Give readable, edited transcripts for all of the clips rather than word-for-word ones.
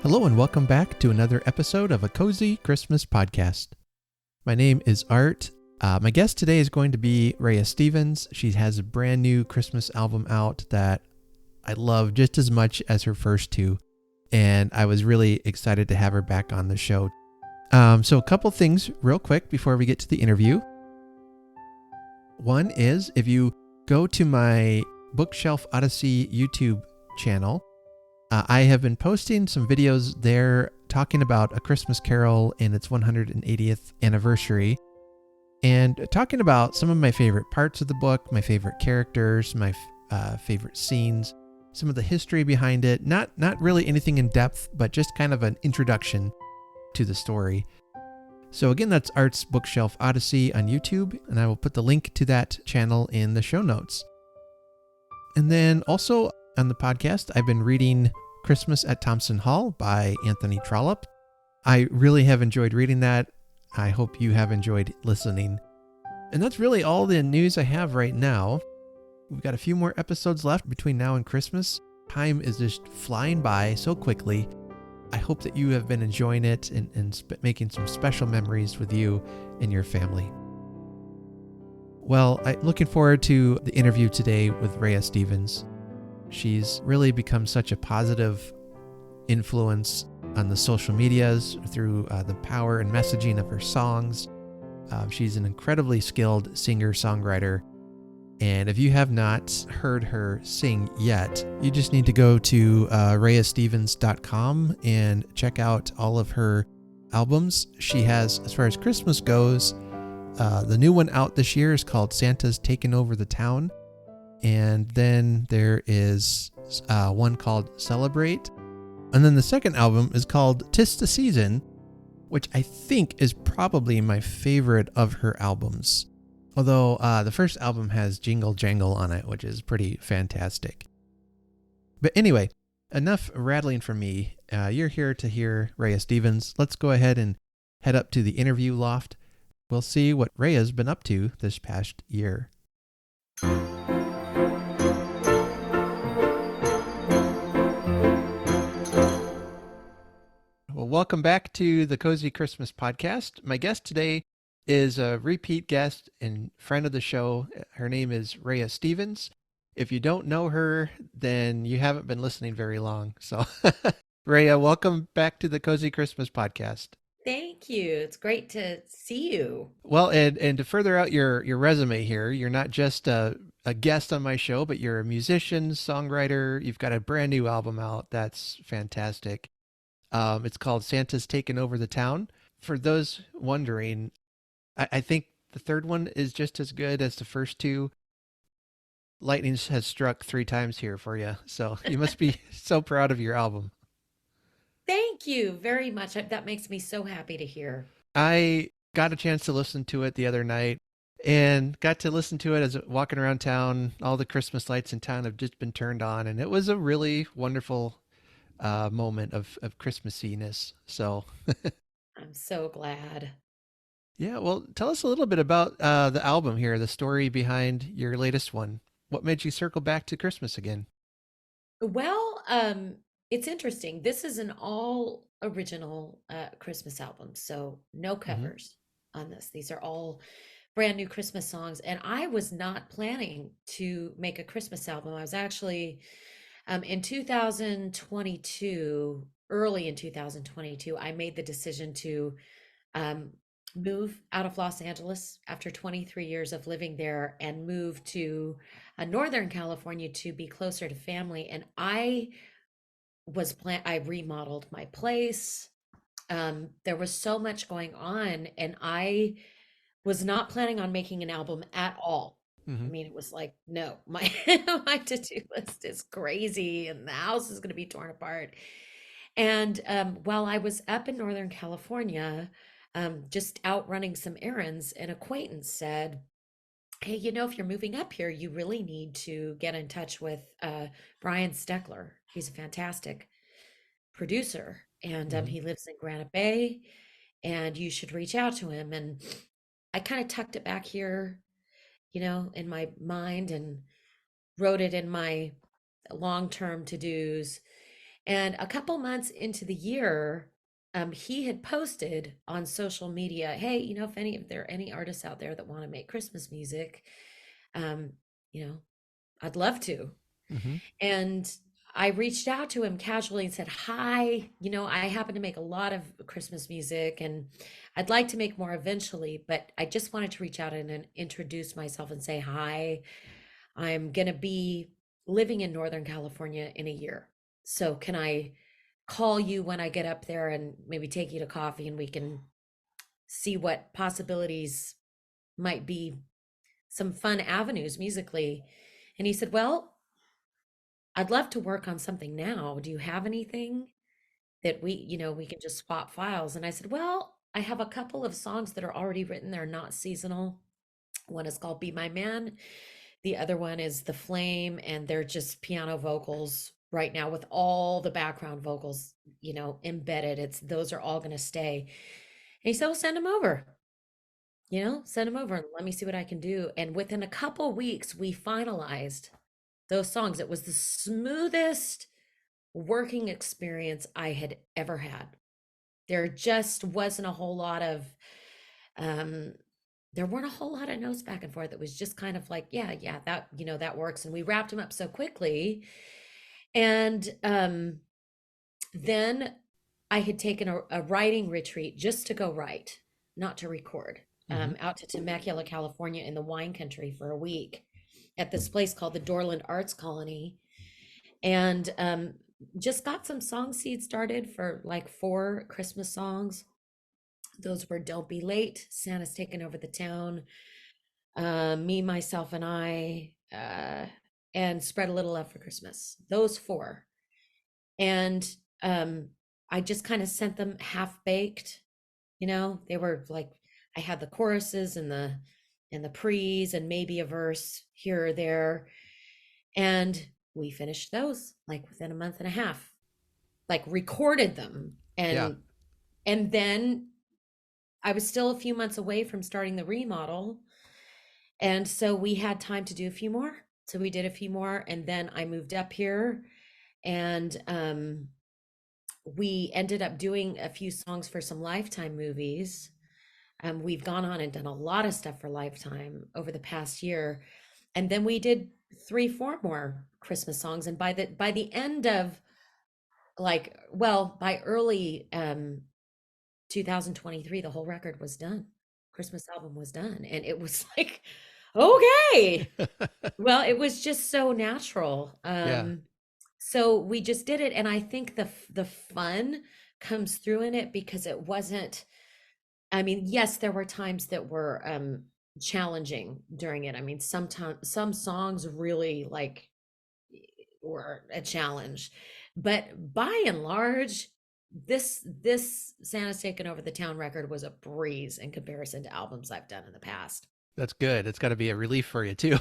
Hello and welcome back to another episode of a Cozy Christmas podcast. My name is Art. My guest today is going to be Rehya Stevens. She has a brand new Christmas album out that I love just as much as her first two, and I was really excited to have her back on the show. So a couple things real quick before we get to the interview. One is if you go to my Bookshelf Odyssey YouTube channel, I have been posting some videos there talking about A Christmas Carol and its 180th anniversary, and talking about some of my favorite parts of the book, my favorite characters, my favorite scenes, some of the history behind it. Not really anything in depth, but just kind of an introduction to the story. So again, that's Art's Bookshelf Odyssey on YouTube, and I will put the link to that channel in the show notes. And then also on the podcast, I've been reading Christmas at Thompson Hall by Anthony Trollope. I really have enjoyed reading that. I hope you have enjoyed listening. And that's really all the news I have right now. We've got a few more episodes left between now and Christmas. Time is just flying by so quickly. I hope that you have been enjoying it and making some special memories with you and your family. Well, I'm looking forward to the interview today with Rehya Stevens. She's really become such a positive influence on the social medias through the power and messaging of her songs. She's an incredibly skilled singer-songwriter. And if you have not heard her sing yet, you just need to go to rehyastevens.com and check out all of her albums. She has, as far as Christmas goes, the new one out this year is called Santa's Taken Over the Town. And then there is one called Celebrate. And then the second album is called 'Tis the Season, which I think is probably my favorite of her albums. Although the first album has Jingle, Jangle on it, which is pretty fantastic. But anyway, enough rattling from me. You're here to hear Rehya Stevens. Let's go ahead and head up to the interview loft. We'll see what Rehya's been up to this past year. Well, welcome back to the Cozy Christmas Podcast. My guest today is a repeat guest and friend of the show. Her name is Rehya Stevens. If you don't know her, then you haven't been listening very long. So, Rehya, welcome back to the Cozy Christmas Podcast. Thank you. It's great to see you. Well, and to further out your resume here, you're not just a guest on my show, but you're a musician, songwriter. You've got a brand new album out. That's fantastic. It's called Santa's Taken Over the Town. For those wondering, I think the third one is just as good as the first two. Lightning has struck 3 times here for you. So you must be so proud of your album. Thank you very much. That makes me so happy to hear. I got a chance to listen to it the other night and got to listen to it as walking around town. All the Christmas lights in town have just been turned on, and it was a really wonderful moment of Christmassiness. So I'm so glad. yeah, well, tell us a little bit about the album here, the story behind your latest one. What made you circle back to Christmas again? Well, it's interesting. This is an all original Christmas album, so no Mm-hmm. covers on this. These are all brand new Christmas songs, and I was not planning to make a Christmas album. I was actually in 2022, early in 2022, I made the decision to um, move out of Los Angeles after 23 years of living there and move to Northern California to be closer to family. And I remodeled my place. There was so much going on, and I was not planning on making an album at all. I Mm-hmm. mean, it was like, no, my my to-do list is crazy and the house is going to be torn apart. And while I was up in Northern California, just out running some errands, an acquaintance said, hey, if you're moving up here, you really need to get in touch with Brian Steckler. He's a fantastic producer, and Mm-hmm. he lives in Granite Bay, and you should reach out to him. And I kind of tucked it back here, in my mind and wrote it in my long-term to-dos. And a couple months into the year, he had posted on social media, "Hey, if there are any artists out there that want to make Christmas music, um, you know, I'd love to." Hmm. And I reached out to him casually and said, "Hi, I happen to make a lot of Christmas music and I'd like to make more eventually, but I just wanted to reach out and introduce myself and say hi. I'm going to be living in Northern California in a year. So can I call you when I get up there and maybe take you to coffee and we can see what possibilities might be some fun avenues musically?" And he said, "Well, I'd love to work on something now. Do you have anything that we can just swap files?" And I said, "Well, I have a couple of songs that are already written. They're not seasonal. One is called Be My Man. The other one is The Flame, and they're just piano vocals right now with all the background vocals, embedded. Those are all going to stay." And he said, "Well, send them over. Send them over and let me see what I can do." And within a couple weeks, we finalized those songs. It was the smoothest working experience I had ever had. There just wasn't a whole lot of um there weren't a whole lot of notes back and forth. It was just kind of like, yeah, yeah, that works. And we wrapped them up so quickly. And then I had taken a writing retreat just to go write, not to record, Hmm. out to Temecula, California in the wine country for a week at this place called the Dorland Arts Colony. And just got some song seeds started for like 4 Christmas songs. Those were Don't Be Late, Santa's Taken Over the Town, Me, Myself, and I, and Spread a Little Love for Christmas. Those four. And I just kind of sent them half baked. They were like, I had the choruses and the pre's and maybe a verse here or there. And we finished those like within a month and a half, like recorded them. Yeah, And then I was still a few months away from starting the remodel. And so we had time to do a few more. So we did a few more. And then I moved up here and we ended up doing a few songs for some Lifetime movies. We've gone on and done a lot of stuff for Lifetime over the past year. And then we did 3, 4 more Christmas songs. And by the end of by early 2023, the whole record was done. Christmas album was done. And it was like, okay. Well, it was just so natural. yeah, So we just did it. And I think the fun comes through in it because it wasn't, I mean, yes, there were times that were challenging during it. I mean, sometimes some songs really like were a challenge. But by and large, this Santa's Taken Over the Town record was a breeze in comparison to albums I've done in the past. that's good. It's got to be a relief for you too,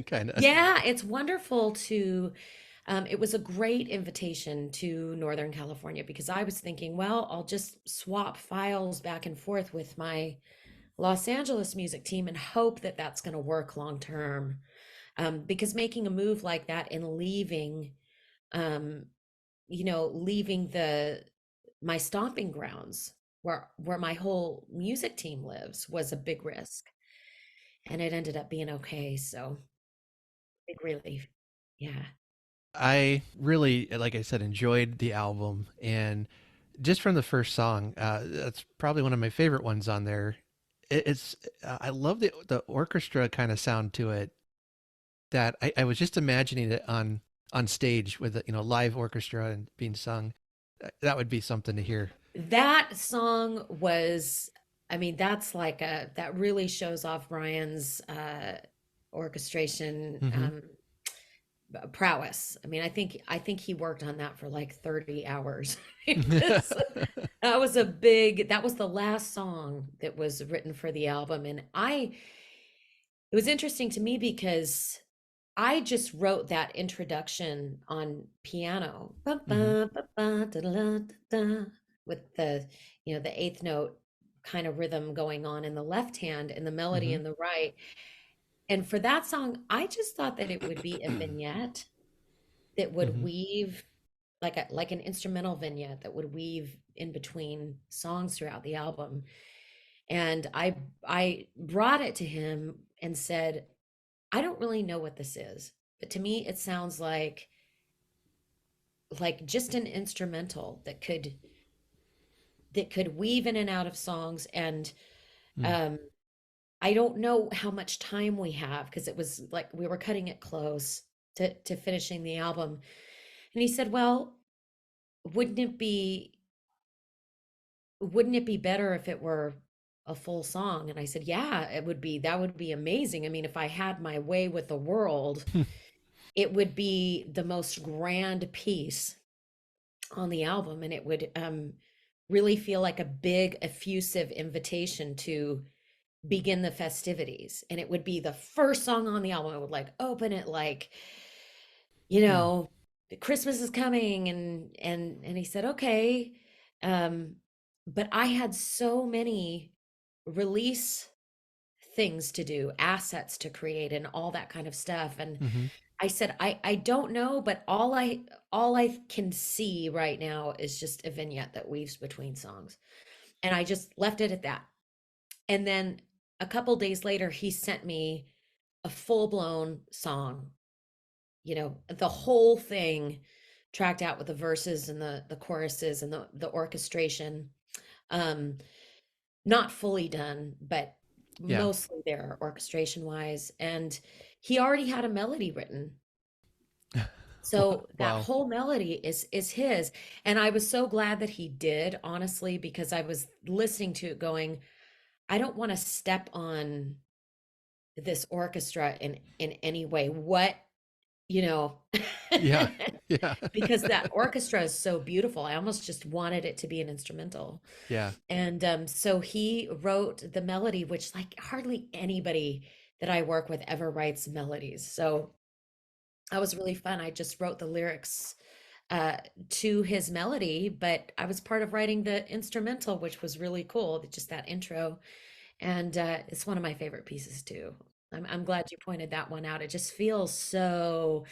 kind of. Yeah, it's wonderful to it was a great invitation to Northern California because I was thinking, well, I'll just swap files back and forth with my Los Angeles music team and hope that that's going to work long term. Because making a move like that and leaving um, leaving the my stomping grounds where my whole music team lives was a big risk. And it ended up being okay. So big relief. Yeah. I really, like I said, enjoyed the album, and just from the first song, that's probably one of my favorite ones on there. It's I love the orchestra kind of sound to it. That I was just imagining it on stage with a, live orchestra and being sung. That would be something to hear. That song was, I mean, that really shows off Brian's orchestration Hmm. prowess. I mean, I think he worked on that for like 30 hours. That was the last song that was written for the album. And it was interesting to me because I just wrote that introduction on piano. Ba, Hmm. ba, ba, ba, da, da, da, da, with the eighth note kind of rhythm going on in the left hand and the melody Hmm. in the right. And for that song, I just thought that it would be a vignette that would Hmm. weave. like an instrumental vignette that would weave in between songs throughout the album. And I brought it to him and said, I don't really know what this is, but to me it sounds like just an instrumental that could weave in and out of songs. And Mm. um I don't know how much time we have because it was like we were cutting it close to finishing the album. And he said, well, wouldn't it be wouldn't it be better if it were a full song? And I said, yeah, it would be. That would be amazing. I mean, if I had my way with the world, it would be the most grand piece on the album, and it would really feel like a big effusive invitation to begin the festivities. And it would be the first song on the album. It would like open it like, you Mm. know, Christmas is coming. And he said, okay. um but I had so many release things to do, assets to create, and all that kind of stuff. And Hmm. I said, I don't know, but all I can see right now is just a vignette that weaves between songs. And I just left it at that. And then a couple days later, he sent me a full-blown song, the whole thing tracked out with the verses and the choruses and the orchestration. Um, Not fully done, but Yeah. mostly there orchestration wise. And he already had a melody written. So that Wow. whole melody is his. And I was so glad that he did, honestly, because I was listening to it going, I don't want to step on this orchestra in any way. What, you know, Yeah. Yeah. because that orchestra is so beautiful. I almost just wanted it to be an instrumental. Yeah. And so he wrote the melody, which like hardly anybody that I work with ever writes melodies. So that was really fun. I just wrote the lyrics uh, to his melody, but I was part of writing the instrumental, which was really cool. Just that intro, and it's one of my favorite pieces too. I'm glad you pointed that one out. It just feels so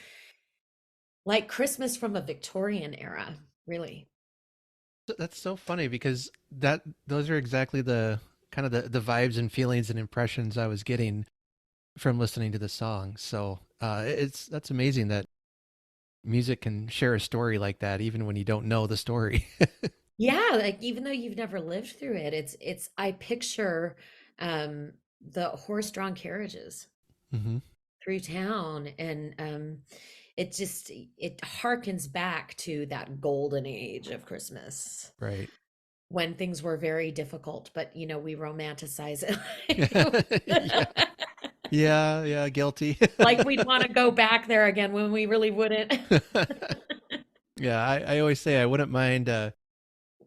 like Christmas from a Victorian era, really. That's so funny because that those are exactly the kind of the vibes and feelings and impressions I was getting from listening to the song. So it's that's amazing that music can share a story like that, even when you don't know the story. Yeah, like even though you've never lived through it, it's I picture um the horse-drawn carriages Hmm. through town. And it harkens back to that golden age of Christmas Right. when things were very difficult, but we romanticize Yeah. it. Yeah. Yeah. Guilty. Like we'd want to go back there again when we really wouldn't. Yeah. I always say I wouldn't mind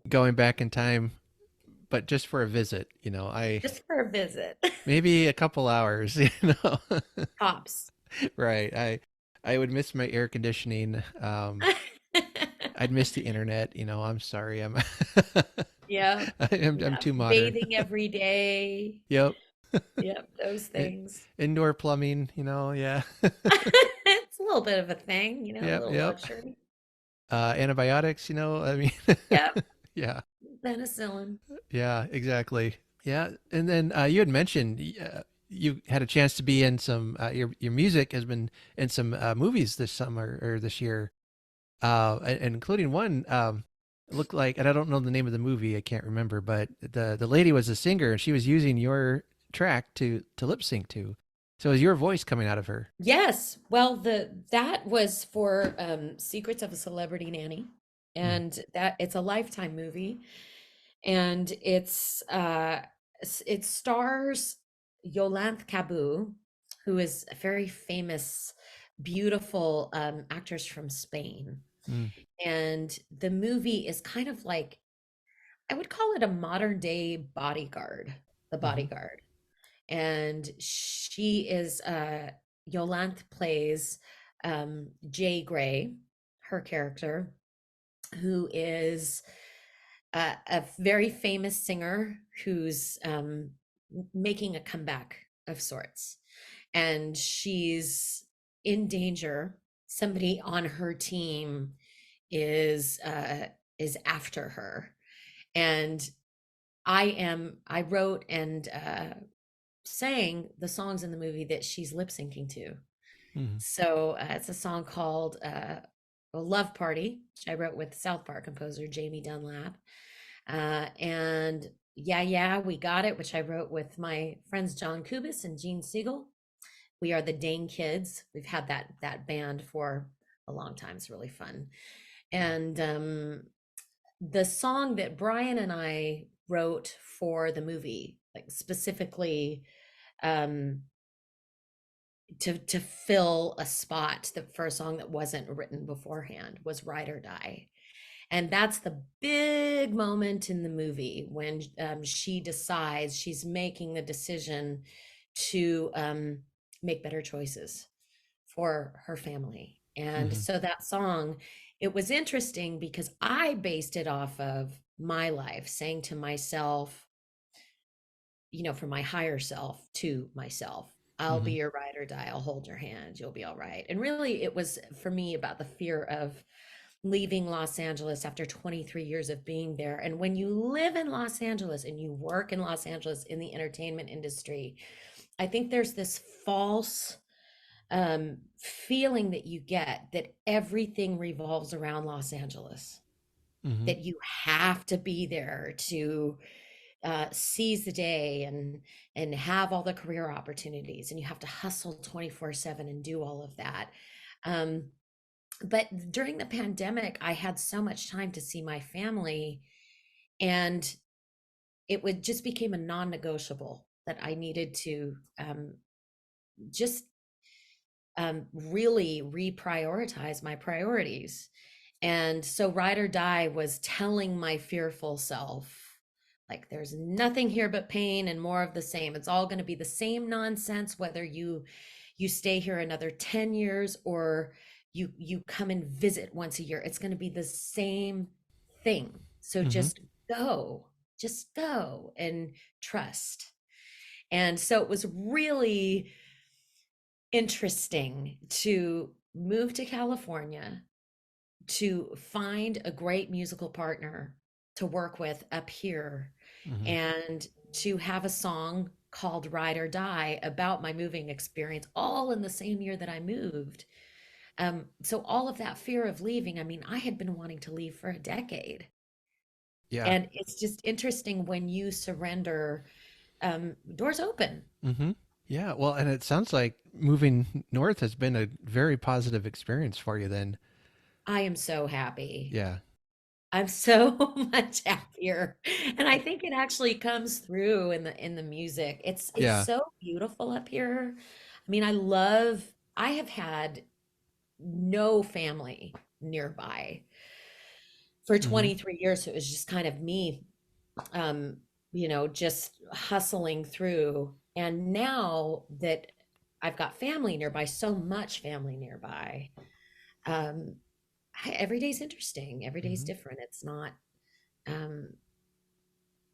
going back in time, but just for a visit. I Just for a visit. maybe a couple hours. Tops. Right. I would miss my air conditioning. I'd miss the internet. I'm sorry. Yeah. I'm Yeah. too modern. Bathing every day. Yep. Yep, those I- things. Indoor plumbing. Yeah. It's a little bit of a thing, a Yep. little Yep. luxury. Antibiotics. I mean, Yep, yeah. penicillin. Yeah. Exactly. Yeah. And then you had mentioned you had a chance to be in some. Your music has been in some movies this summer or this year. And including one looked like, and I don't know the name of the movie, I can't remember, but the lady was a singer and she was using your track to lip sync to. So it was your voice coming out of her. Yes. Well, that was for Secrets of a Celebrity Nanny. Mm, And that it's a Lifetime movie. And it stars Yolanthe Cabot, who is a very famous, beautiful actress from Spain. mm, And the movie is kind of like, I would call it a modern day Bodyguard, The mm-hmm, Bodyguard. And she is Yolanthe plays Jay Gray, her character, who is a very famous singer who's making a comeback of sorts. And she's in danger. Somebody on her team is uh is after her. And I wrote and sang the songs in the movie that she's lip syncing to. Mhm. So it's a song called a Love Party, which I wrote with South Park composer Jamie Dunlap. And Yeah, Yeah, We Got It, which I wrote with my friends John Kubis and Gene Siegel. We are the Dane Kids. We've had that band for a long time. It's really fun. And the song that Brian and I wrote for the movie, like specifically um, to fill a spot, the first song that wasn't written beforehand was Ride or Die. And that's the big moment in the movie when she decides she's making the decision to make better choices for her family. And Mhm. so that song, it was interesting because I based it off of my life, saying to myself, from my higher self to myself, I'll be Mhm. your ride or die. I'll hold your hand. You'll be all right. And really, it was for me about the fear of leaving Los Angeles after 23 years of being there. And when you live in Los Angeles and you work in Los Angeles in the entertainment industry, I think there's this false feeling that you get that everything revolves around Los Angeles, Mhm. that you have to be there to seize the day and have all the career opportunities, and you have to hustle 24/7 and do all of that. Um, but during the pandemic, I had so much time to see my family, and it would just became a non-negotiable that I needed to just really reprioritize my priorities. And so Ride or Die was telling my fearful self, like, there's nothing here but pain and more of the same. It's all going to be the same nonsense, whether you stay here another 10 years or you come and visit once a year. It's going to be the same thing. So Mhm. just go and trust. And so it was really interesting to move to California, to find a great musical partner to work with up here, Mhm. and to have a song called Ride or Die about my moving experience, all in the same year that I moved. So all of that fear of leaving, I mean, I had been wanting to leave for a decade. Yeah. And it's just interesting when you surrender, doors open. Mhm. Yeah. Well, and it sounds like moving north has been a very positive experience for you then. I am so happy. Yeah. I'm so much happier. And I think it actually comes through in the music. It's Yeah. so beautiful up here. I mean, I have had no family nearby for Mhm. 23 years. So it was just kind of me, um, just hustling through. And now that I've got family nearby, so much family nearby, um, every day's interesting. Every day's Mhm. different. It's not, um,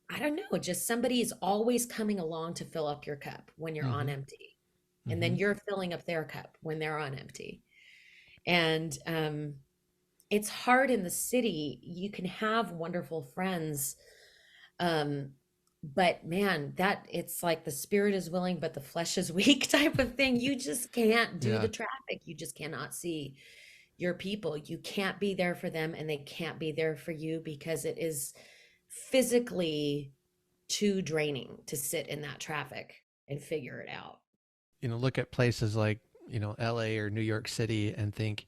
I don't know, just somebody is always coming along to fill up your cup when you're on Mhm. empty. And then Mhm. you're filling up their cup when they're on empty. And it's hard in the city. You can have wonderful friends. Um, but man, that it's like the spirit is willing, but the flesh is weak type of thing. You just can't do the Yeah. traffic. You just cannot see your people. You can't be there for them, and they can't be there for you because it is physically too draining to sit in that traffic and figure it out. Look at places like, LA or New York City and think,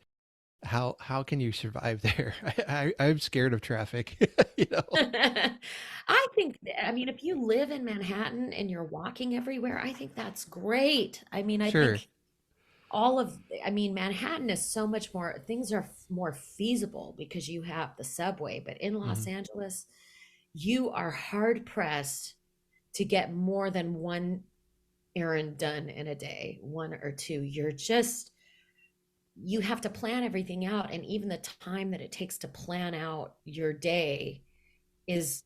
how can you survive there? I'm scared of traffic, you know. I think, I mean, if you live in Manhattan and you're walking everywhere, I think that's great. I mean, I Sure. think all of, I mean, Manhattan is so much more, things are more feasible because you have the subway. But in Los Mhm. Angeles, you are hard pressed to get more than one errand done in a day, one or two. You have to plan everything out. And even the time that it takes to plan out your day is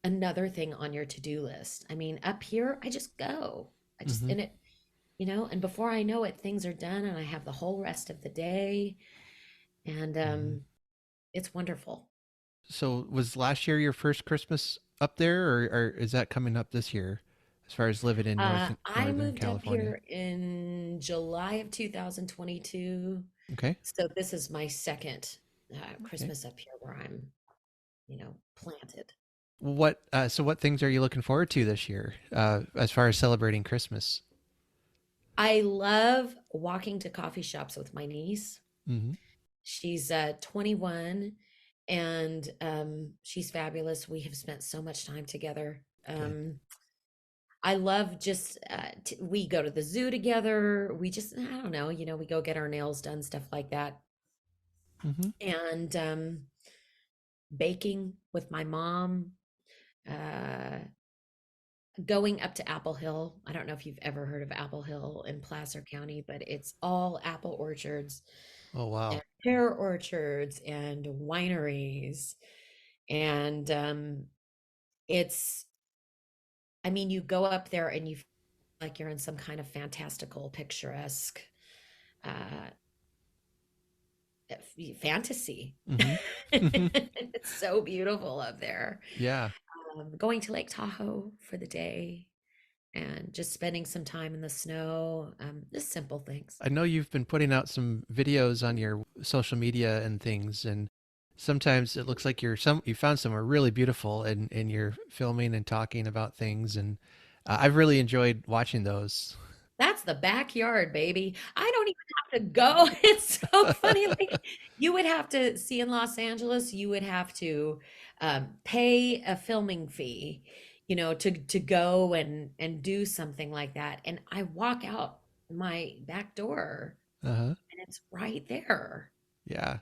another thing on your to-do list. I mean, up here, I just go. Mhm. And and before I know it, things are done and I have the whole rest of the day. And Mhm. It's wonderful. So was last year your first Christmas up there, or is that coming up this year, as far as living in I Northern moved up California? here in July of 2022. Okay. So this is my second Okay. Christmas up here where I'm, planted. So what things are you looking forward to this year, as far as celebrating Christmas? I love walking to coffee shops with my niece. Mm-hmm. She's 21 and she's fabulous. We have spent so much time together. Good. I love just we go to the zoo together. We just I don't know, we go get our nails done, stuff like that. Mm-hmm. And baking with my mom, uh, going up to Apple Hill. I don't know if you've ever heard of Apple Hill in Placer County, but it's all apple orchards Oh and wow. pear orchards and wineries. And it's, I mean, you go up there and you feel like you're in some kind of fantastical, picturesque uh, fantasy. Mm-hmm. It's so beautiful up there. Yeah. Going to Lake Tahoe for the day and just spending some time in the snow, just simple things. I know you've been putting out some videos on your social media and things, and sometimes it looks like you found somewhere really beautiful, and you're filming and talking about things, and I've really enjoyed watching those. That's the backyard, baby. I don't even have to go. It's so funny. Like you would have to see in Los Angeles, you would have to pay a filming fee, to go and do something like that. And I walk out my back door Uh-huh. and it's right there. Yeah.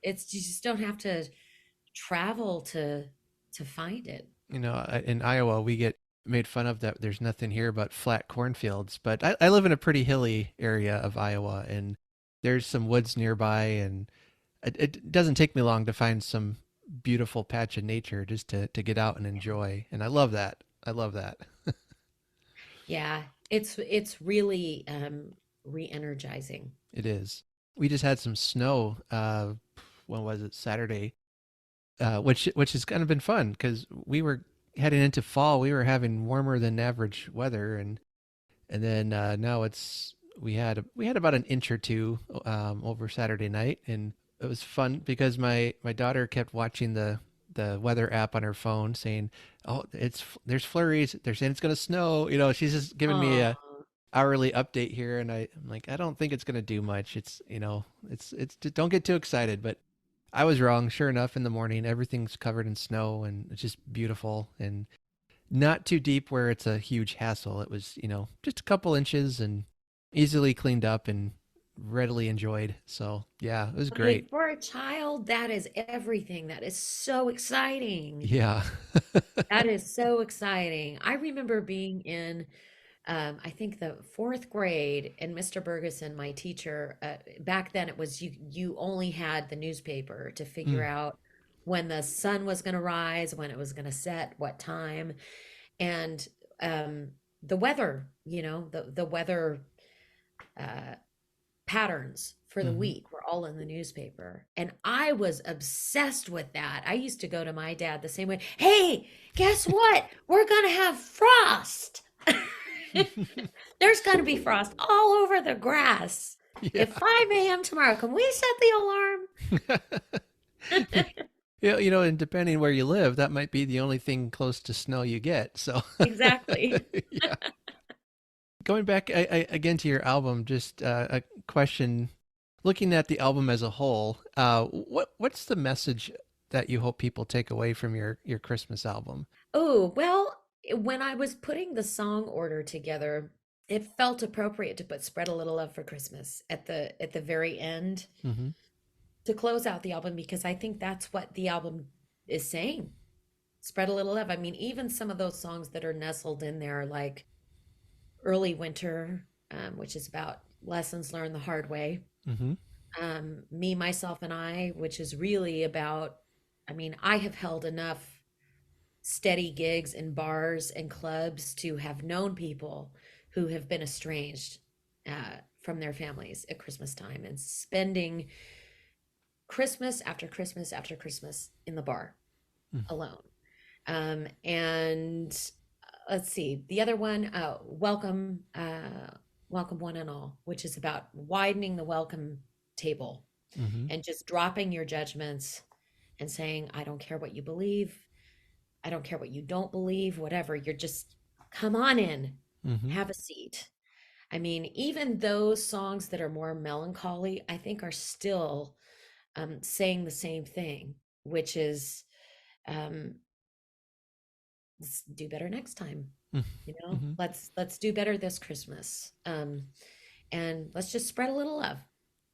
It's you just don't have to travel to find it. In Iowa, we get made fun of that there's nothing here but flat cornfields, but I live in a pretty hilly area of Iowa, and there's some woods nearby, and it doesn't take me long to find some beautiful patch of nature just to get out and enjoy. And I love that. I love that. Yeah, it's really re-energizing. It is. We just had some snow. When was it? Saturday. Which has kind of been fun because we were heading into fall. We were having warmer than average weather, and then now we had about an inch or two over Saturday night, and it was fun because my daughter kept watching the weather app on her phone saying, "Oh, there's flurries. They're saying it's going to snow." She's just giving me a Oh, hourly update here, and I'm like, I don't think it's going to do much. It's don't get too excited, but I was wrong. Sure enough, in the morning, everything's covered in snow, and it's just beautiful and not too deep where it's a huge hassle. It was, just a couple inches and easily cleaned up and readily enjoyed. So yeah, it was okay, great. for a child, that is everything. That is so exciting. Yeah. That is so exciting. I remember being in, I think the fourth grade, and Mr. Bergeson, my teacher, back then it was you only had the newspaper to figure Mm, out when the sun was going to rise, when it was going to set, what time, and um, the weather, the weather uh, patterns for the hmm week were all in the newspaper. And I was obsessed with that. I used to go to my dad the same way. Hey, guess what? We're going to have frost. There's going to be frost all over the grass Yeah. at 5 a.m. tomorrow. Can we set the alarm? Yeah, and depending where you live, that might be the only thing close to snow you get. So, Exactly. yeah. Going back again to your album, just a question. Looking at the album as a whole, what's the message that you hope people take away from your Christmas album? Oh, well, when I was putting the song order together, it felt appropriate to put Spread a Little Love for Christmas at the very end Hmm to close out the album because I think that's what the album is saying. Spread a little love. I mean, even some of those songs that are nestled in there, like Early Winter, which is about lessons learned the hard way. hmm Me, Myself, and I, which is really about, I mean, I have held enough steady gigs in bars and clubs to have known people who have been estranged from their families at Christmas time and spending Christmas after Christmas after Christmas in the bar Mm. alone. And let's see, the other one, welcome one and all, which is about widening the welcome table Mm-hmm. and just dropping your judgments and saying, I don't care what you believe. I don't care what you don't believe, whatever. You're just come on in, Mm-hmm. have a seat. I mean, even those songs that are more melancholy, I think are still saying the same thing, which is um, let's do better next time. Mm-hmm. Let's do better this Christmas, and let's just spread a little love.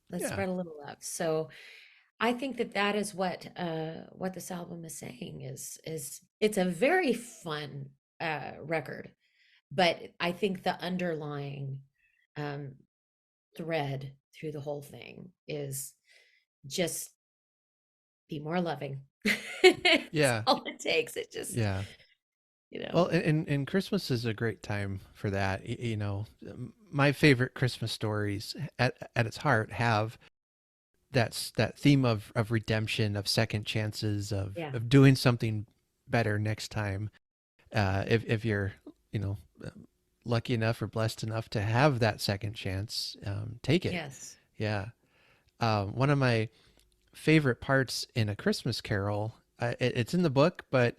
Let's Yeah. spread a little love. So I think that that is what this album is saying is it's a very fun record, but I think the underlying um, thread through the whole thing is just be more loving. It's Yeah. all it takes. It just, Yeah. you Well, know, and Christmas is a great time for that. My favorite Christmas stories at its heart have that theme of redemption, of second chances, yeah, of doing something better next time. If you're, you know, lucky enough or blessed enough to have that second chance, take it. yes, Yeah. One of my favorite parts in A Christmas Carol, it's in the book, but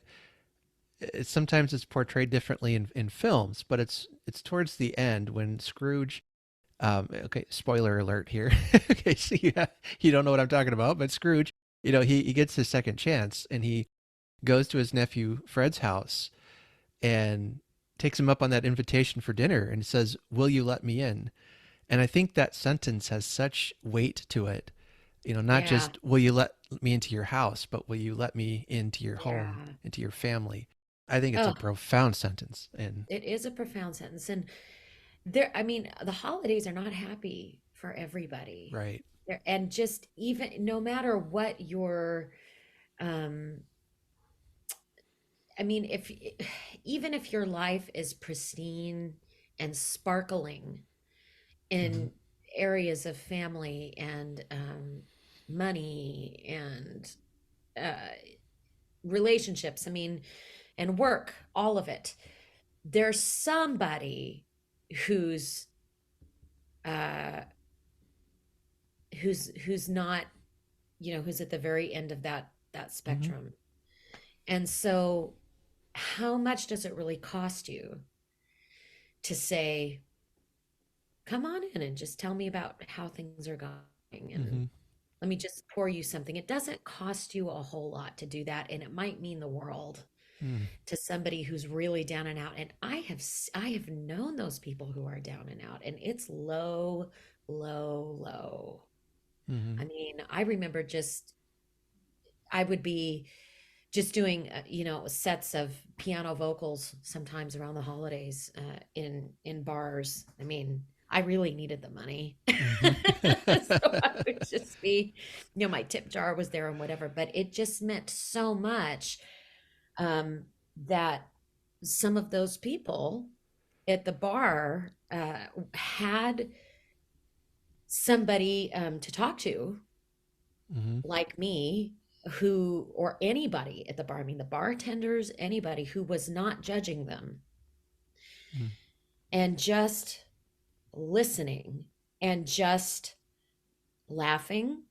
sometimes it's portrayed differently in films. But it's towards the end when Scrooge. Okay, spoiler alert here. Okay, so you don't know what I'm talking about, but Scrooge, he gets his second chance and he goes to his nephew Fred's house and takes him up on that invitation for dinner and says, "Will you let me in?" And I think that sentence has such weight to it. Not yeah, just will you let me into your house, but will you let me into your home, yeah. into your family? I think it's a Oh, profound sentence. And it is a profound sentence. And there, I mean, the holidays are not happy for everybody. right. And just even no matter what your, um, I mean, if even if your life is pristine and sparkling Hmm. in areas of family and money and uh, relationships, I mean, and work, all of it, there's somebody who's uh who's not, who's at the very end of that Hmm. spectrum. And so how much does it really cost you to say, come on in and just tell me about how things are going, and Hmm. let me just pour you something. It doesn't cost you a whole lot to do that, and it might mean the world Hmm. to somebody who's really down and out. And I have known those people who are down and out, and it's low, low, low. Hmm. I mean, I remember just I would be just doing sets of piano vocals sometimes around the holidays in bars. I mean, I really needed the money. Hmm. So I would just be, my tip jar was there and whatever, but it just meant so much um that some of those people at the bar had somebody to talk to, Hmm. like me, who, or anybody at the bar, I mean, the bartenders, anybody who was not judging them and just listening and just laughing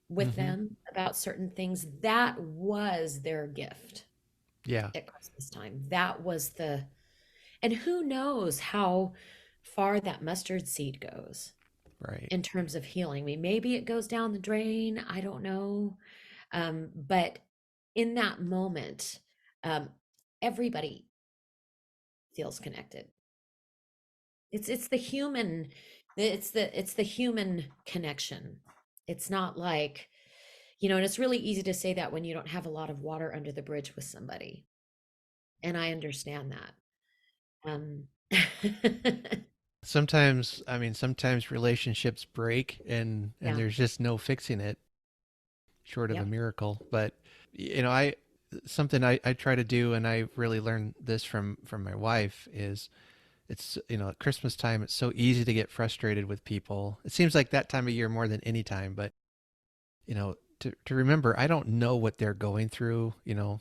with Hmm. them about certain things. That was their gift Yeah. at Christmas time. That was and who knows how far that mustard seed goes Right. in terms of healing. I mean, maybe it goes down the drain. I don't know. But in that moment, um, everybody feels connected. It's the human, it's the human connection. It's not like, and it's really easy to say that when you don't have a lot of water under the bridge with somebody. And I understand that. Um, Sometimes relationships break and yeah, there's just no fixing it short of a yep, miracle. But I something I try to do, and I really learned this from my wife, is it's at Christmas time it's so easy to get frustrated with people. It seems like that time of year more than any time, but to remember, I don't know what they're going through. You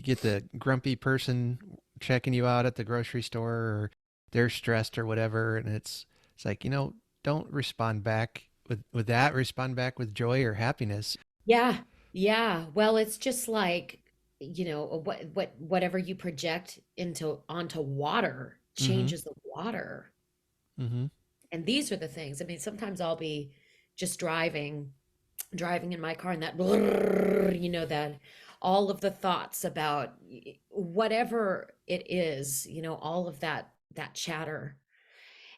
get the grumpy person checking you out at the grocery store, or they're stressed or whatever. And it's like, don't respond back with that, respond back with joy or happiness. Yeah. Yeah. Well, it's just like, whatever you project into onto water Mm-hmm. changes the water. Mm-hmm. And these are the things. I mean, sometimes I'll be just driving in my car, and that blurr, that all of the thoughts about whatever it is, all of that chatter.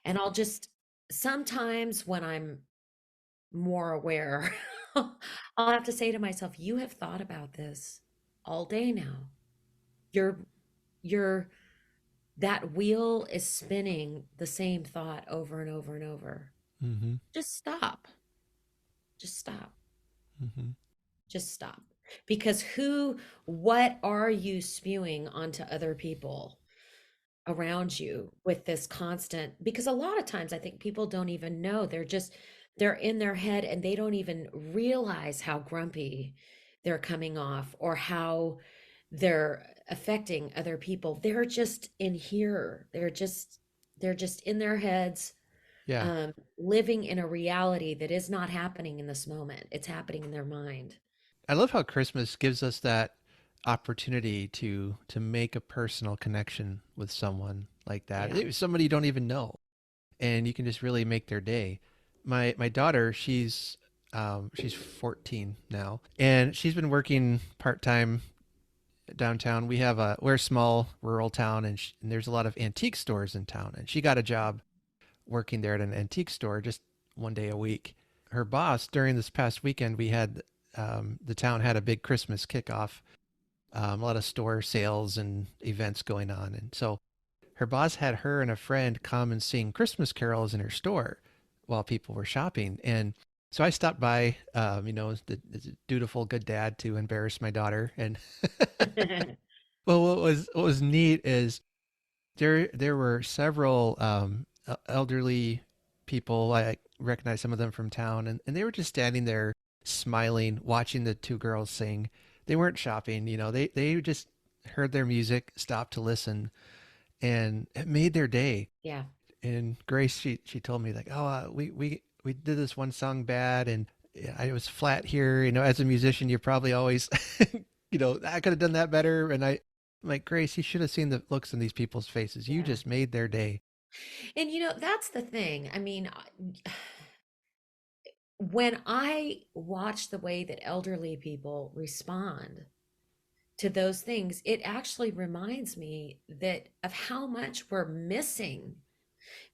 And I'll just sometimes when I'm more aware, I'll have to say to myself, you have thought about this all day now. You're that wheel is spinning the same thought over and over and over. Mm-hmm. Just stop. Just stop. Mm-hmm. Just stop. Because what are you spewing onto other people around you with this constant? Because a lot of times I think people don't even know. They're in their head and they don't even realize how grumpy they're coming off or how they're affecting other people. They're just in here. They're just in their heads, Yeah. living in a reality that is not happening in this moment. It's happening in their mind. I love how Christmas gives us that opportunity to make a personal connection with someone like that. Yeah. Somebody you don't even know, and you can just really make their day. My daughter, she's 14 now, and she's been working part time downtown. We're a small rural town, and there's a lot of antique stores in town. And she got a job working there at an antique store just one day a week. Her boss, during this past weekend, the town had a big Christmas kickoff, a lot of store sales and events going on. And so her boss had her and a friend come and sing Christmas carols in her store while people were shopping. And so I stopped by, the dutiful good dad to embarrass my daughter. And well, what was neat is there were several elderly people. I recognized some of them from town, and they were just standing there smiling, watching the two girls sing. They weren't shopping, they just heard their music, stopped to listen, and it made their day. Yeah. And Grace, she told me like, oh, we did this one song bad, and yeah, I was flat here. As a musician, you're probably always, I could have done that better. And I'm like, Grace, you should have seen the looks in these people's faces. You Yeah. just made their day. And that's the thing. I mean, when I watch the way that elderly people respond to those things, it actually reminds me that of how much we're missing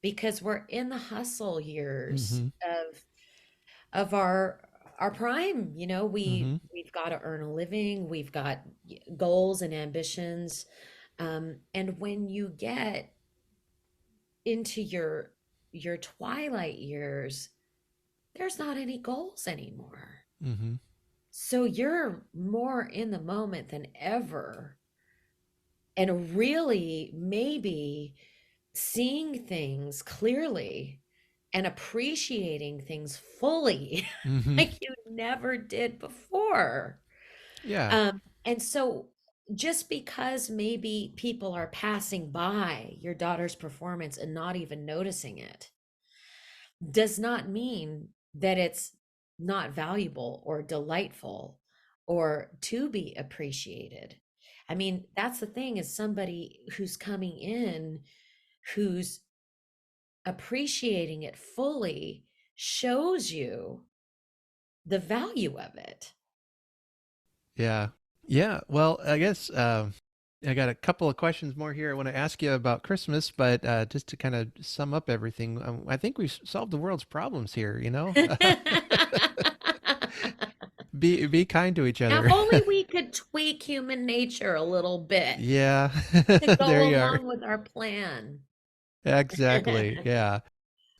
because we're in the hustle years Mm-hmm. of our prime. Mm-hmm. We've got to earn a living, we've got goals and ambitions. And when you get into your twilight years, there's not any goals anymore. Mm-hmm. So you're more in the moment than ever, and really maybe seeing things clearly and appreciating things fully Mm-hmm. like you never did before. Yeah. And so just because maybe people are passing by your daughter's performance and not even noticing it does not mean that it's not valuable or delightful or to be appreciated. I mean, that's the thing, is somebody who's coming in, who's appreciating it fully, shows you the value of it. Yeah. Yeah. Well, I guess I got a couple of questions more here I want to ask you about Christmas, but just to kind of sum up everything, I think we've solved the world's problems here, Be kind to each Now, if other. only we could tweak human nature a little bit Yeah. to There go you are. along with our plan. Exactly. Yeah.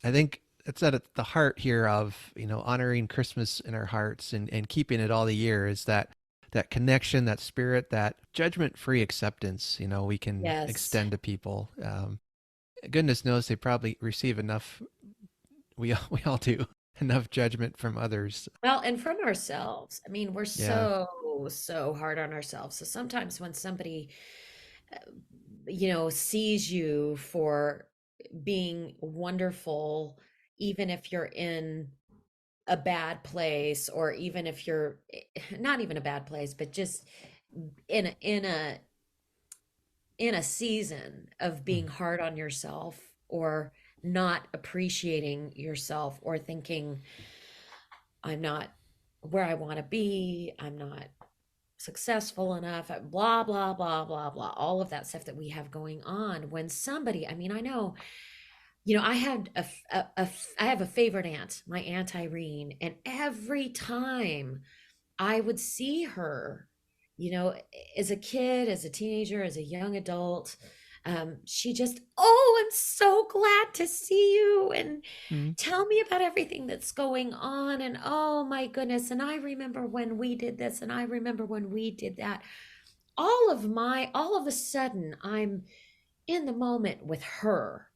I think it's at the heart here of, honoring Christmas in our hearts and keeping it all the year is that connection, that spirit, that judgment-free acceptance, we can Yes. extend to people. Goodness knows they probably receive enough. We all do. enough judgment from others. Well, and from ourselves. I mean, we're Yeah. so hard on ourselves. So sometimes when somebody, uh, sees you for being wonderful, even if you're in a bad place, or even if you're not even a bad place, but just in a season of being Mm. hard on yourself, or not appreciating yourself, or thinking, I'm not where I want to be, I'm not successful enough, blah, blah, blah, blah, blah, all of that stuff that we have going on. When somebody, I mean, I know, I had I have a favorite aunt, my Aunt Irene, and every time I would see her, you know, as a kid, as a teenager, as a young adult. She just, oh, I'm so glad to see you, and Mm. tell me about everything that's going on. And oh my goodness. And I remember when we did this, and I remember when we did that. All of a sudden, I'm in the moment with her,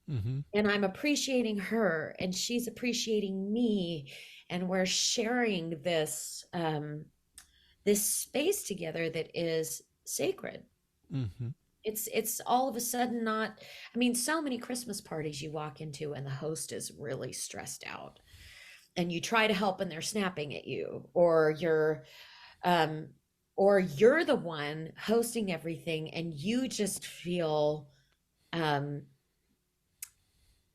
Mm-hmm. and I'm appreciating her, and she's appreciating me. And we're sharing this space together that is sacred. Mm-hmm. It's all of a sudden not, I mean, so many Christmas parties you walk into and the host is really stressed out, and you try to help and they're snapping at you, um or you're the one hosting everything, and you just feel um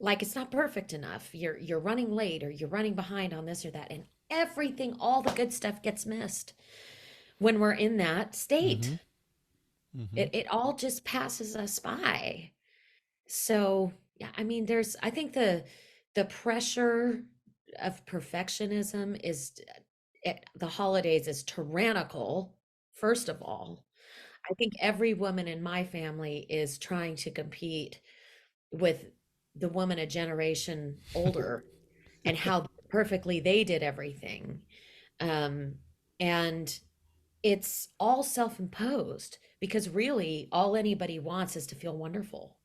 like it's not perfect enough. You're running late, or you're running behind on this or that, and everything, all the good stuff gets missed when we're in that Mm-hmm. state. Mm-hmm. It all just passes us by. So, yeah, I mean, I think the pressure of perfectionism is, at the holidays, is tyrannical, first of all. I think every woman in my family is trying to compete with the woman a generation older, and how perfectly they did everything. Um, and it's all self-imposed, because really all anybody wants is to feel wonderful.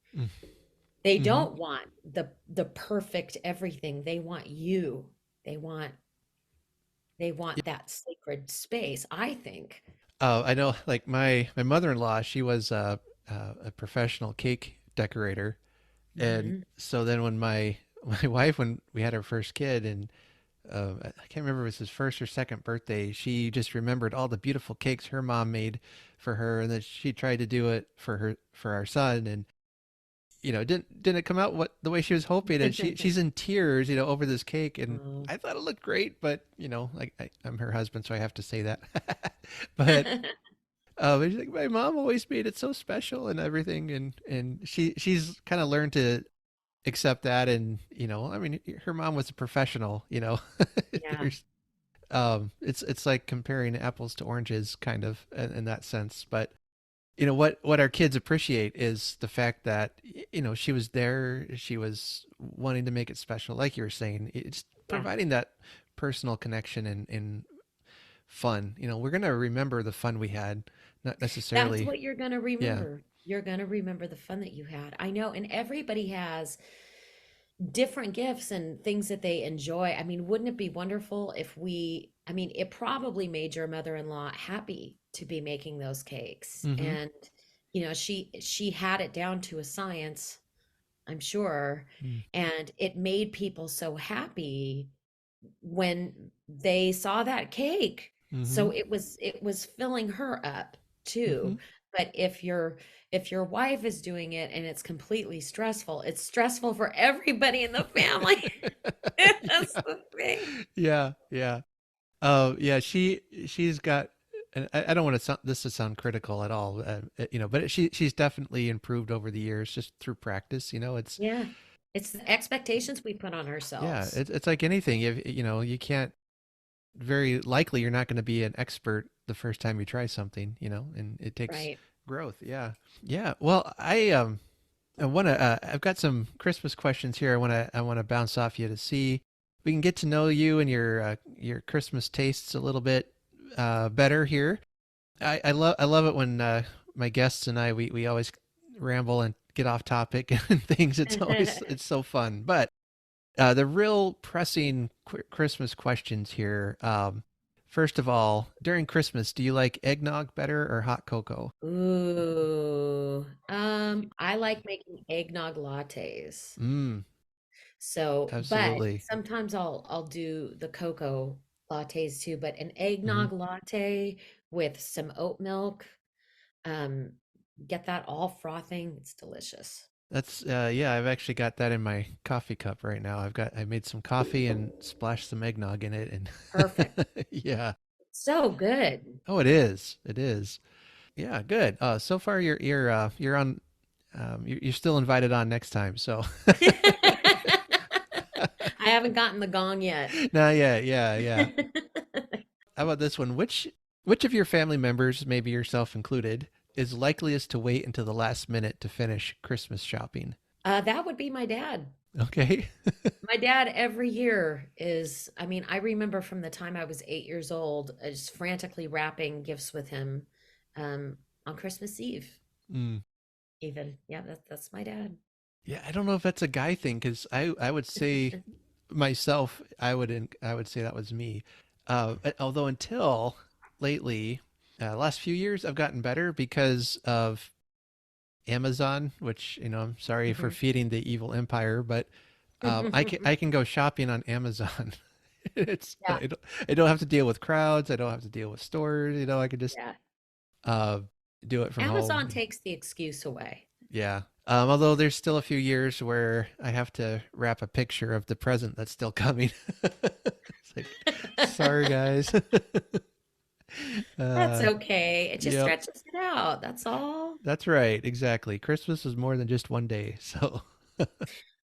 They Mm-hmm. don't want the perfect everything. They want you. They want they want that sacred space, I think. I know, like my mother-in-law, she was a professional cake decorator, and Mhm. so then when my my wife, when we had our first kid, and I can't remember if it was his first or second birthday, she just remembered all the beautiful cakes her mom made for her, and then she tried to do it for our son, and didn't come out what the way she was hoping, and she's in tears, over this cake, and Oh. I thought it looked great, but like I'm her husband, so I have to say that. But she's like, my mom always made it so special and everything, and she's kind of learned to accept that, and I mean, her mom was a professional. Yeah, There's it's like comparing apples to oranges, kind of, in that sense. But what our kids appreciate is the fact that she was there, she was wanting to make it special, like you were saying. It's yeah. providing that personal connection and fun. We're gonna remember the fun we had, not That's necessarily. what you're gonna Yeah. remember. You're gonna remember the fun that you had. I know, and everybody has different gifts and things that they enjoy. I mean, wouldn't it be wonderful if I mean, it probably made your mother-in-law happy to be making those cakes. Mm-hmm. And, she had it down to a science, I'm sure. And it made people so happy when they saw that cake. Mm-hmm. So it was filling her up Mm-hmm. too. But if your wife is doing it and it's completely stressful, it's stressful for everybody in the family. That's Yeah. the thing. Yeah. Yeah. Yeah, she's got, and I don't want this to sound critical at all, but she's definitely improved over the years, just through practice. It's Yeah. It's the expectations we put on yeah, ourselves. it's like anything. If you can't, very likely you're not going to be an expert the first time you try something, and it takes Right. growth. Yeah, yeah. Well, I want to. I've got some Christmas questions here. I want to bounce off you to see if we can get to know you and your Christmas tastes a little bit better here. I love it when my guests and we always ramble and get off topic and things. It's so fun. But The real pressing Christmas questions here. First of all, during Christmas, do you like eggnog better or hot cocoa? Ooh, I like making eggnog lattes. Mm, So, but absolutely. sometimes I'll do the cocoa lattes too, but an Hmm. eggnog latte with some oat milk, um, get that all frothing. It's delicious. That's yeah, I've actually got that in my coffee cup right now. I made some coffee and splashed some eggnog in it and Perfect. yeah. So good. Oh, it is. It is. Yeah, good. So far you're on you're still invited on next time. So I haven't gotten the gong yet. not yet. Yeah, yeah. How about this one? Which of your family members, maybe yourself included, is likeliest to wait until the last minute to finish Christmas shopping? That would be my dad. Okay. My dad every year I mean, I remember from the time I was 8 years old, just frantically wrapping gifts with him on Christmas Eve, Mm. even. Yeah, that's my dad. Yeah, I don't know if that's a guy thing because I would say myself I would say that was me. Although until lately, last few years I've gotten better because of Amazon, which I'm sorry for Mhm. feeding the evil empire, but I can go shopping on Amazon. Yeah, I don't have to deal with crowds. I don't have to deal with stores. I could just yeah. uh, do it from Amazon home. takes the excuse away. Yeah. Although there's still a few years where I have to wrap a picture of the present that's still coming. It's like, sorry guys. That's uh, okay. It just yep. stretches it out. That's all. That's right. Exactly. Christmas is more than just one day. So,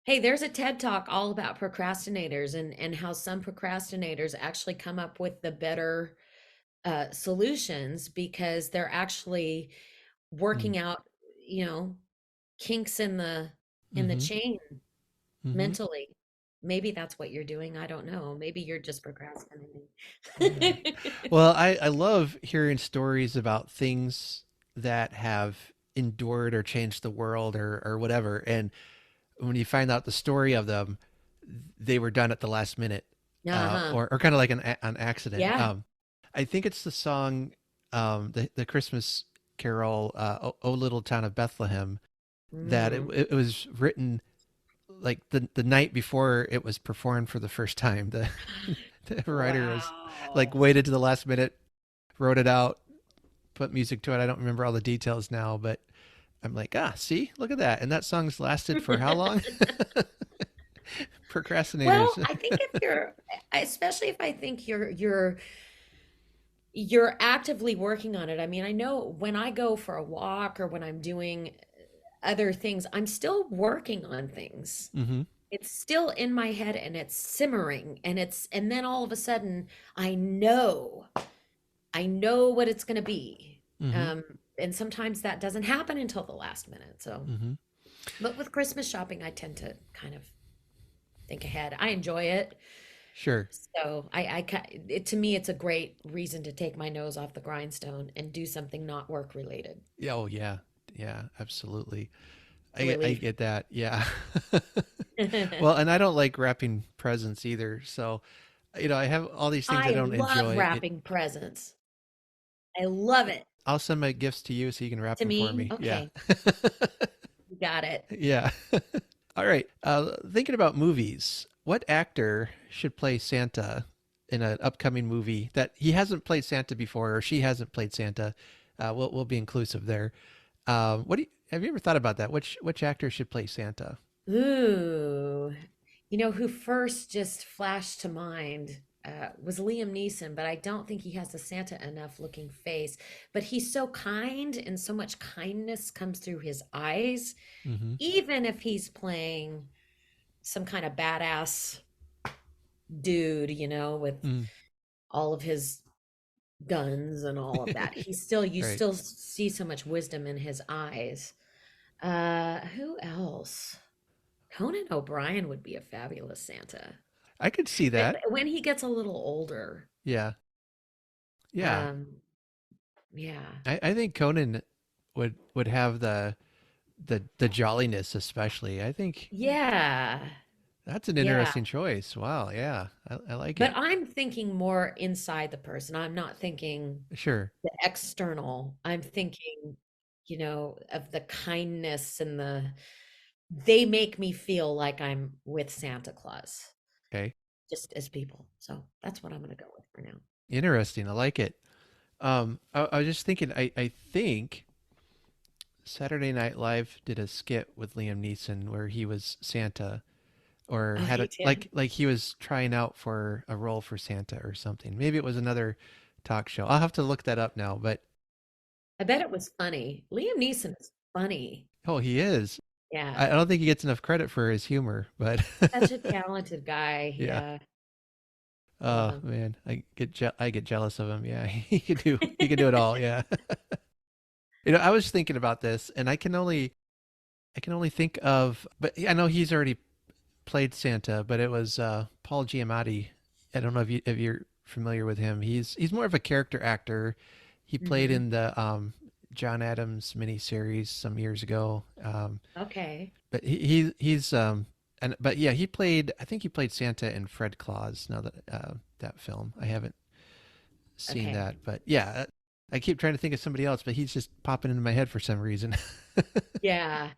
Hey, there's a TED Talk all about procrastinators and how some procrastinators actually come up with the better solutions because they're actually mm, working out, you know, kinks in the mm-hmm. chain Mm-hmm. mentally. Maybe that's what you're doing. I don't know. Maybe you're just procrastinating. Yeah. Well, I love hearing stories about things that have endured or changed the world or whatever. And when you find out the story of them, they were done at the last minute, Uh-huh. or kind of like an accident. Yeah. I think it's the song, the Christmas carol, "O Little Town of Bethlehem," that Mm. it was written like the night before it was performed for the first time. The writer was like Wow. waited to the last minute, wrote it out, put music to it. I don't remember all the details now, but I'm like, see, look at that. And that song's lasted for how long? Well, Procrastinators. I think if you're, especially if I think you're actively working on it. I mean, I know when I go for a walk or when I'm doing other things, I'm still working on things. Mm-hmm. It's still in my head and it's simmering and then all of a sudden I know what it's going to be. Mm-hmm. And sometimes that doesn't happen until the last minute. So, Mm-hmm. but with Christmas shopping, I tend to kind of think ahead. I enjoy it. Sure. So to me, it's a great reason to take my nose off the grindstone and do something not work related. Yeah. Oh, yeah. Yeah. Absolutely. It's a I relief. get that. Yeah. Well, and I don't like wrapping presents either. So, I have all these things I I don't love enjoy. wrapping presents. I love it. I'll send my gifts to you so you can wrap To them for me, me. Yeah. okay, you got it. Yeah. All right. Thinking about movies, what actor should play Santa in an upcoming movie that he hasn't played Santa before or she hasn't played Santa? We'll be inclusive there. What do you, have you ever thought about that? Which actor should play Santa? Ooh, you know who first just flashed to mind was Liam Neeson, but I don't think he has a Santa enough looking face. But he's so kind, and so much kindness comes through his eyes, Mm-hmm. even if he's playing some kind of badass dude, with Mm, all of his guns and all of that. You right. still see so much wisdom in his eyes. Who else? Conan O'Brien would be a fabulous Santa. I could see But that. when he gets a little older, Yeah. Yeah. um, yeah. I think Conan would have the jolliness especially. I think Yeah. That's an Yeah. interesting choice. Wow. Yeah. I like But it. I'm thinking more inside the person. I'm not thinking Sure. the external. I'm thinking, of the kindness and they make me feel like I'm with Santa Claus, Okay. just as people. So that's what I'm going to go with for now. Interesting. I like it. I was just thinking, I think Saturday Night Live did a skit with Liam Neeson where he was Santa or Oh, had he a did. like he was trying out for a role for Santa or something. Maybe it was another talk show. I'll have to look that up now, but I bet it was funny. Liam Neeson is funny. oh, he is. I Yeah. don't think he gets enough credit for his humor, but Such a talented guy. yeah. Yeah. I love Oh him. man, I get jealous of him. Yeah, he can do it all. Yeah. I was thinking about this, and I can only think of, but I know he's already played Santa, but it was Paul Giamatti. I don't know if you're familiar with him. He's more of a character actor. He played Hmm. in the John Adams miniseries some years ago. Okay. But he's and but yeah, he played. I think he played Santa in Fred Claus. Now that that film, I haven't seen Okay. that, but yeah, I keep trying to think of somebody else, but he's just popping into my head for some reason. Yeah.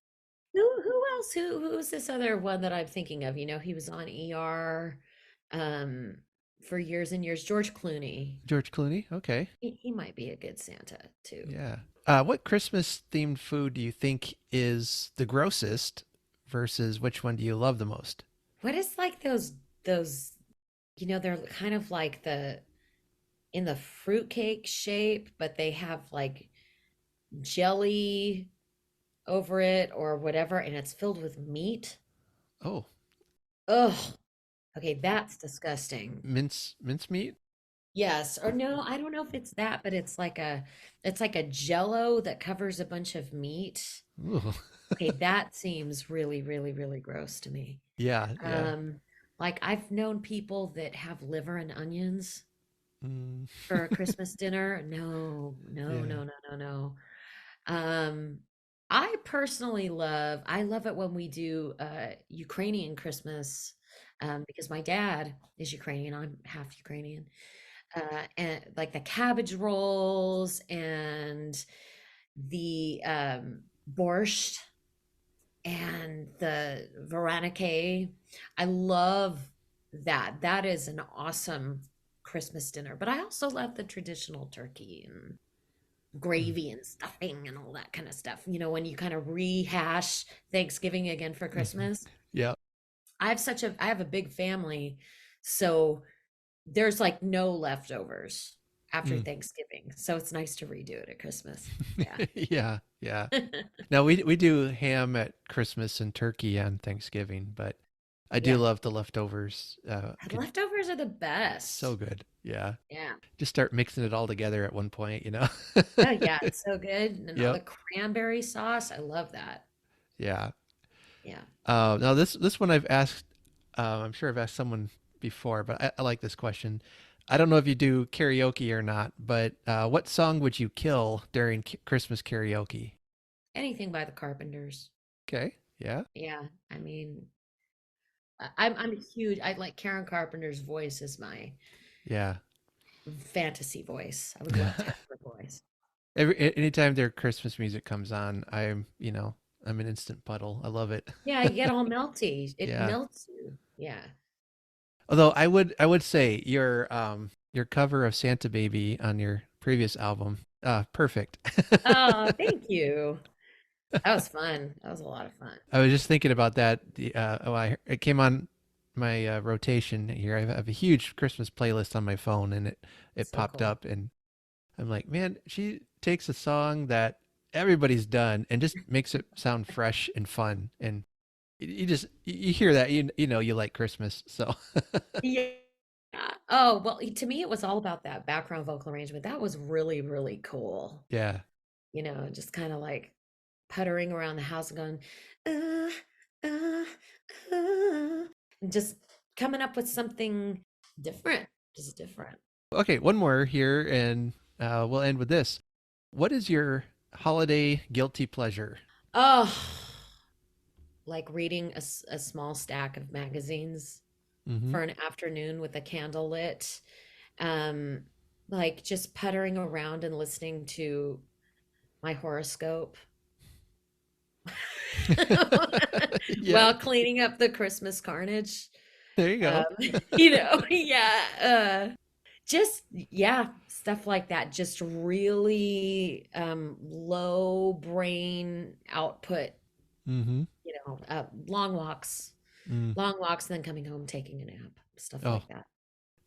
Who else? Who's this other one that I'm thinking of? He was on ER um for years and years. George Clooney. George Clooney. Okay. He might be a good Santa too. Yeah. What Christmas themed food do you think is the grossest versus which one do you love the most? What is like those, they're kind of like in the fruitcake shape, but they have like jelly over it or whatever, and it's filled with meat. Oh, Ugh. Okay, that's disgusting. mincemeat. Yes, or no, I don't know if it's that, but it's like a jello that covers a bunch of meat. Ooh. Okay, that seems really, really, really gross to me. Yeah, yeah. Um, like I've known people that have liver and onions Mm, for a Christmas dinner. No, no, yeah. no, no, no, no. Um, I love it when we do Ukrainian Christmas, because my dad is Ukrainian, I'm half Ukrainian. And like the cabbage rolls and the borscht and the Varaniki. I love that. That is an awesome Christmas dinner. But I also love the traditional turkey and Mm, gravy and stuffing and all that kind of stuff. When you kind of rehash Thanksgiving again for mhm. Christmas. Yeah. I have a big family, so there's like no leftovers after Mm. Thanksgiving. So it's nice to redo it at Christmas. Yeah. Yeah, yeah. Now we do ham at Christmas and turkey on Thanksgiving, but I do Yeah. love the leftovers. Could Leftovers are the so best. good. Yeah. Yeah. Just start mixing it all together at one point, you know? Oh yeah, it's so good. And all the Yep. cranberry sauce, I love that. Yeah. Yeah. Now this one I've asked. I'm sure I've asked someone before, but I like this question. I don't know if you do karaoke or not, but what song would you kill during Christmas karaoke? Anything by the Carpenters. Okay. Yeah. Yeah. I mean, I'm a huge, I like Karen Carpenter's voice is my Yeah. fantasy voice. I would love to have her voice. Anytime their Christmas music comes on, I'm an instant puddle. I love it. Yeah, you get all melty. It Yeah. melts you. Yeah. Although I would say your cover of Santa Baby on your previous album, perfect. Oh, thank you. That was fun. That was a lot of fun. I was just thinking about that. It came on my rotation here. I have a huge Christmas playlist on my phone, and it So popped cool. up, and I'm like, man, she takes a song that everybody's done and just makes it sound fresh and fun, and you hear that you know you like Christmas, so Yeah. Oh, well, to me, it was all about that background vocal arrangement. That was really, really cool. yeah. Just kind of like puttering around the house and going, uh, uh, and just coming up with something different, just different. Okay, one more here, and we'll end with this. What is your holiday guilty pleasure? Oh, like reading a small stack of magazines Mm-hmm. for an afternoon with a candle lit. Um, like just puttering around and listening to my horoscope Yeah, while cleaning up the Christmas carnage. there you Um, go. yeah, just yeah, stuff like that. Just really low brain output, Mm-hmm. Mm. long walks, and then coming home, taking a nap, stuff Oh, like that.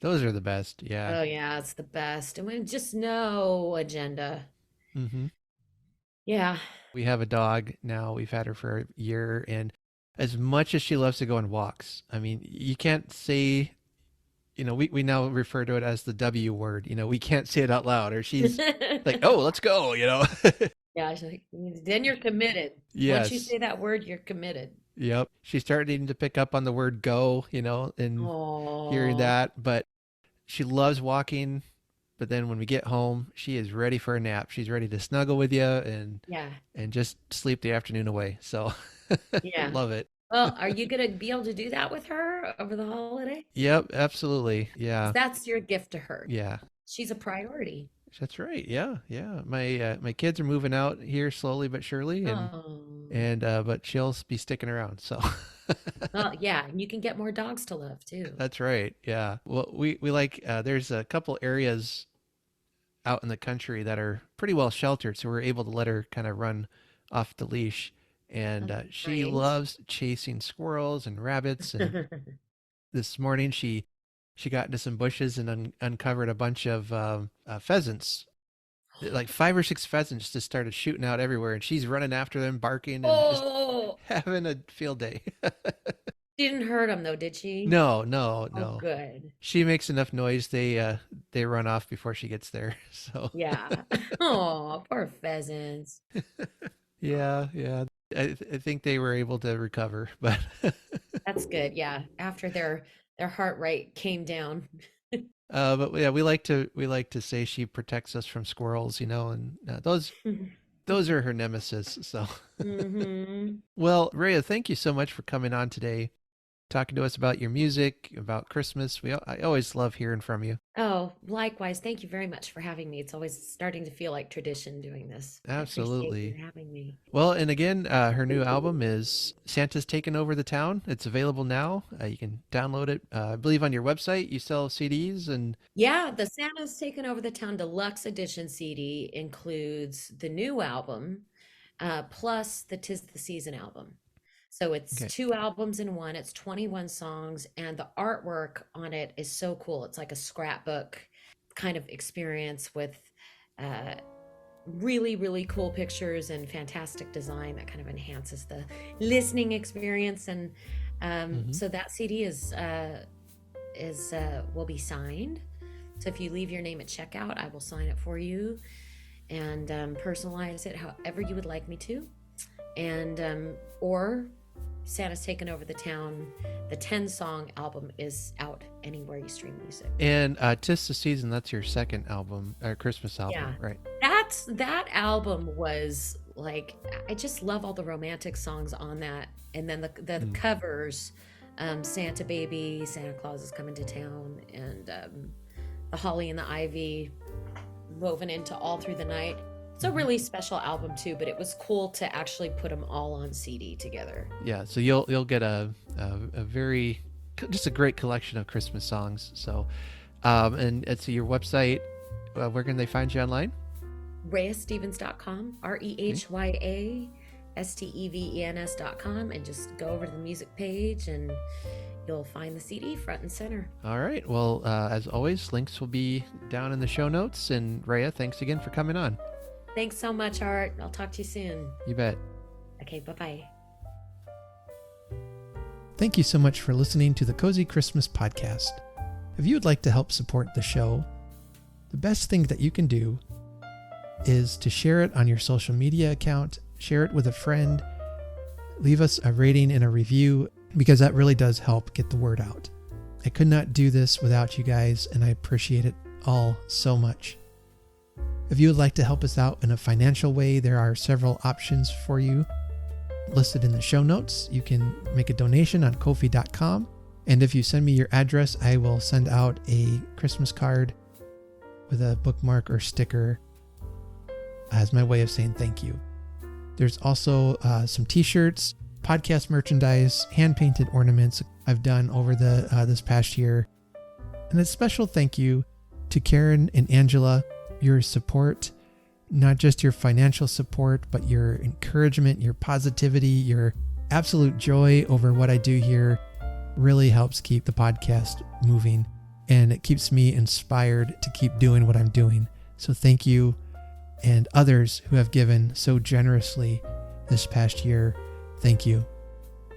those are the best. Yeah. Oh yeah, it's the best. And when just no agenda. Mm-hmm. Yeah. We have a dog now. We've had her for a year, and as much as she loves to go on walks, I mean, you can't say, we now refer to it as the W word. We can't say it out loud, or she's like, "Oh, let's go." Yeah, she's like, then you're committed. Once you Yes. say that word, you're committed. Yep. She started needing to pick up on the word go, and hearing Oh, that, but she loves walking. But then when we get home, she is ready for a nap. She's ready to snuggle with you yeah, and just sleep the afternoon away. So yeah. love it. Well, are you gonna be able to do that with her over the holiday? Yep, absolutely. 'Cause Yeah. that's your gift to her. Yeah. She's a priority. That's right. Yeah. Yeah. My kids are moving out here slowly but surely, Oh, and but she'll be sticking around. So well, yeah, and you can get more dogs to love too. that's right. Yeah. Well, we like there's a couple areas out in the country that are pretty well sheltered, so we're able to let her kind of run off the leash. And That's she great. loves chasing squirrels and rabbits. And this morning she got into some bushes and uncovered a bunch of pheasants. Like 5 or 6 pheasants just started shooting out everywhere, and she's running after them, barking, and just Oh, having a field day. she didn't hurt him though, did she? No, no, Oh, no. good. She makes enough noise. They run off before she gets there. So Yeah. Oh, poor pheasants. yeah, yeah. I think they were able to recover, but That's good. Yeah. After their heart rate came down. but yeah, we like to say she protects us from squirrels, and those are her nemesis. So, Hmm. well, Rhea, thank you so much for coming on today, talking to us about your music, about Christmas. I always love hearing from you. Oh, likewise. Thank you very much for having me. It's always starting to feel like tradition doing this. I appreciate you Absolutely. having me. Well, and again, her new album is Santa's Taken Over the Town. It's available now. You can download it. I believe on your website you sell CDs and Yeah, the Santa's Taken Over the Town Deluxe Edition CD includes the new album, plus the Tis the Season album. So it's okay. two albums in one. It's 21 songs, and the artwork on it is so cool. It's like a scrapbook kind of experience with uh, really, really cool pictures and fantastic design that kind of enhances the listening experience. And Hmm. so that CD is will be signed. So if you leave your name at checkout, I will sign it for you and personalize it however you would like me to. And or Santa's Taken Over the Town. The 10-song album is out anywhere you stream music. And Tis the Season, that's your second album, or Christmas Yeah. album, right? That album was like I just love all the romantic songs on that. And then the Mm. covers, Santa Baby, Santa Claus is Coming to Town, and the Holly and the Ivy woven into All Through the Night. It's a Mhm. really special album too, but it was cool to actually put them all on CD together. Yeah, so you'll get a very just a great collection of Christmas songs. So, and so your website, where can they find you online? RehyaStevens.com, Okay. RehyaStevens.com, and just go over to the music page and you'll find the CD front and center. All right. Well, as always, links will be down in the show notes. And Rhea, thanks again for coming on. Thanks so much, Art. I'll talk to you soon. You bet. Okay, bye-bye. Thank you so much for listening to the Cozy Christmas Podcast. If you would like to help support the show, the best thing that you can do is to share it on your social media account, share it with a friend, leave us a rating and a review, because that really does help get the word out. I could not do this without you guys, and I appreciate it all so much. If you would like to help us out in a financial way, there are several options for you. listed in the show notes. You can make a donation on Ko-fi.com. And if you send me your address, I will send out a Christmas card with a bookmark or sticker as my way of saying thank you. There's also some t-shirts, podcast merchandise, hand-painted ornaments I've done over this past year. And a special thank you to Karen and Angela. Your support, not just your financial support, but your encouragement, your positivity, your absolute joy over what I do here really helps keep the podcast moving, and it keeps me inspired to keep doing what I'm doing. So thank you, and others who have given so generously this past year, thank you.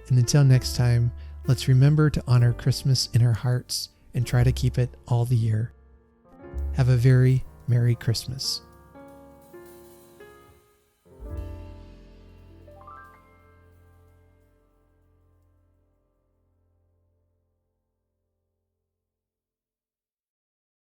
And until next time, let's remember to honor Christmas in our hearts and try to keep it all the year. Have a very Merry Christmas.